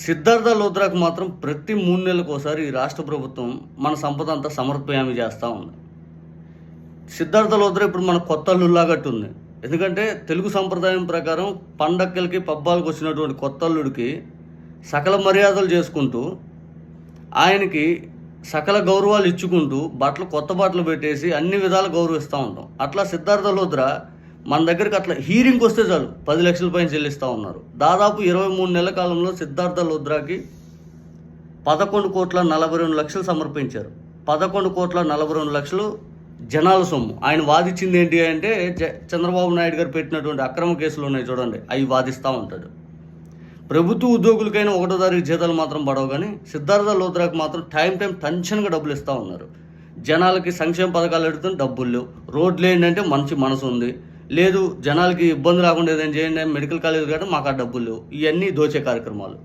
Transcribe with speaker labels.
Speaker 1: సిద్ధార్థ లోద్రాకు మాత్రం ప్రతి 3 నెలలకు ఒకసారి ఈ రాష్ట్ర ప్రభుత్వం మన సంపద అంతా సమర్పయామి చేస్తూ ఉంది. సిద్ధార్థ లోద్రా ఇప్పుడు మన కొత్త అల్లుడిలాగట్టు ఉంది. ఎందుకంటే తెలుగు సంప్రదాయం ప్రకారం పండక్కలకి పబ్బాలకు వచ్చినటువంటి కొత్త అల్లుడికి సకల మర్యాదలు చేసుకుంటూ ఆయనకి సకల గౌరవాలు ఇచ్చుకుంటూ కొత్త బట్టలు పెట్టేసి అన్ని విధాలు గౌరవిస్తూ ఉంటాం. అట్లా సిద్ధార్థ లోద్రా మన దగ్గరికి అట్లా హీరింగ్కి వస్తే చాలు 10 లక్షల పైన చెల్లిస్తూ ఉన్నారు. దాదాపు 23 నెలల కాలంలో సిద్ధార్థ లోద్రాకి 11,42,00,000 సమర్పించారు. 11,42,00,000 జనాల సొమ్ము. ఆయన వాదించింది ఏంటి అంటే చంద్రబాబు నాయుడు గారు పెట్టినటువంటి అక్రమ కేసులు ఉన్నాయి చూడండి, అవి వాదిస్తూ ఉంటాడు. ప్రభుత్వ ఉద్యోగులకైనా 1వ తారీఖు జీతాలు మాత్రం పడవు, కానీ సిద్ధార్థ లోద్రాకి మాత్రం టైం టెన్షన్గా డబ్బులు ఇస్తూ ఉన్నారు. జనాలకి సంక్షేమ పథకాలు ఎడుతున్న డబ్బులు లేవు. రోడ్లు ఏంటంటే మంచి మనసు ఉంది, లేదు జనాలకి ఇబ్బంది రాకుండా ఏదైనా చేయండి, మెడికల్ కాలేజ్ కానీ మాకు ఆ డబ్బులు లేవు. ఇవన్నీ దోచే కార్యక్రమాలు.